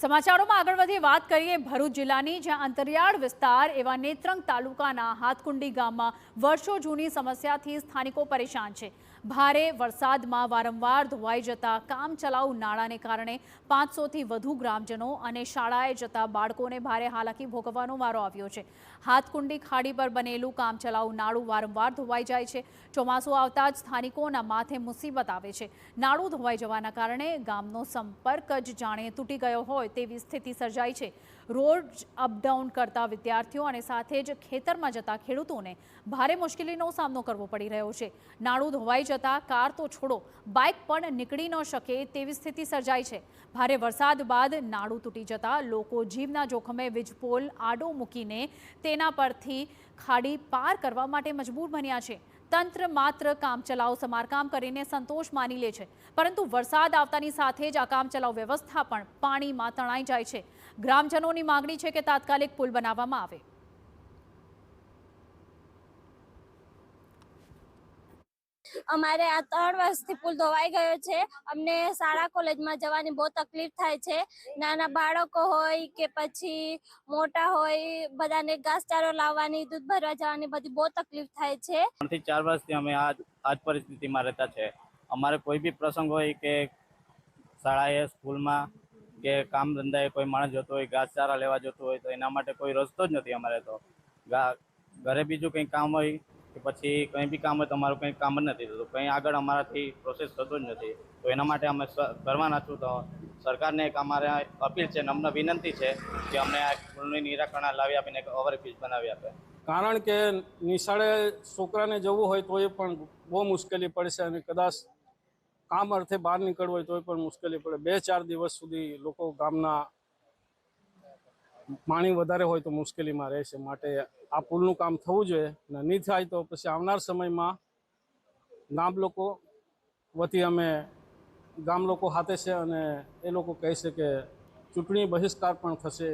સમાચારોમાં આગળ વધીએ વાત કરીએ ભરૂચ જિલ્લાની, જ્યાં અંતરિયાળ વિસ્તાર એવા નેત્રંગ તાલુકાના હાથકુંડી ગામમાં વર્ષો જૂની સમસ્યાથી સ્થાનિકો પરેશાન છે। ભારે વરસાદમાં વારંવાર ધોવાઈ જતા કામચલાઉ નાળાને કારણે 500થી વધુ ગ્રામજનો અને શાળાએ જતા બાળકોને ભારે હાલાકી ભોગવવાનો વારો આવ્યો છે। હાથકુંડી ખાડી પર બનેલું કામચલાઉ નાળું વારંવાર ધોવાઈ જાય છે। ચોમાસું આવતા જ સ્થાનિકોના માથે મુસીબત આવે છે। નાળું ધોવાઈ જવાના કારણે ગામનો સંપર્ક જ જાણે તૂટી ગયો હોય તેવી સ્થિતિ સર્જાઈ છે। રોજ અપડાઉન કરતા વિદ્યાર્થીઓ અને સાથે જ ખેતરમાં જતા ખેડૂતોને ભારે મુશ્કેલીનો સામનો કરવો પડી રહ્યો છે। નાળું ધોવાઈ જતા કાર તો છોડો, બાઇક પણ નીકળી ન શકે તેવી સ્થિતિ સર્જાઈ છે। ભારે વરસાદ બાદ નાળું તૂટી જતા લોકો જીવના જોખમે વીજપોલ આડો મૂકીને તેના પરથી ખાડી પાર કરવા માટે મજબૂર બન્યા છે। તંત્ર માત્ર કામચલાઉ સમારકામ કરીને સંતોષ માની લે છે, પરંતુ વરસાદ આવતાની સાથે જ આ કામચલાઉ વ્યવસ્થા પણ પાણીમાં તણાઈ જાય છે। ગ્રામજનોની માંગણી છે કે તાત્કાલિક પુલ બનાવવામાં આવે। અમારે આ 3 વર્ષથી પુલ ધોવાઈ ગયો છે। અમને શાળા કોલેજમાં જવાની બહુ તકલીફ થાય છે। નાના બાળકો હોય કે પછી મોટા હોય, બધાને ઘાસચારો લાવવાની, દૂધ ભરવા જવાની બધી બહુ તકલીફ થાય છે। 3 થી 4 વર્ષથી અમે આજ પરિસ્થિતિમાં રહેતા છે। અમારે કોઈ બી પ્રસંગ હોય કે શાળાએ, સ્કૂલમાં કે કામ ધંધાએ કોઈ માણસ જતો હોય, ઘાસચારા લેવા જતો હોય તો એના માટે કોઈ રસ્તો જ નથી। અમારે તો ઘરે બીજું કંઈ કામ હોય કે પછી કંઈ બી કામ હોય તો અમારું કંઈ કામ જ નથી થતું, કંઈ આગળ અમારાથી પ્રોસેસ થતો જ નથી। તો એના માટે અમે કરવાના છું। તો સરકારને એક અમારે અપીલ છે, નમ્ર વિનંતી છે કે અમને આ પુલનું નિરાકરણ લાવી આપીને એક ઓવરબ્રિજ બનાવી આપે। કારણ કે નિશાળે છોકરાને જવું હોય તો એ પણ બહુ મુશ્કેલી પડશે, અને કદાચ કામ અર્થે બહાર નીકળવું હોય તો પણ મુશ્કેલી પડે। 2-4 દિવસ સુધી લોકો ગામના પાણી વધારે હોય તો મુશ્કેલીમાં રહેશે। માટે આ પુલનું કામ થવું જોઈએ, અને નહીં થાય તો પછી આવનાર સમયમાં ગામ લોકો વતી અમે ગામ લોકો હાથે છે, અને એ લોકો કહે છે કે ચૂંટણી બહિષ્કાર પણ થશે।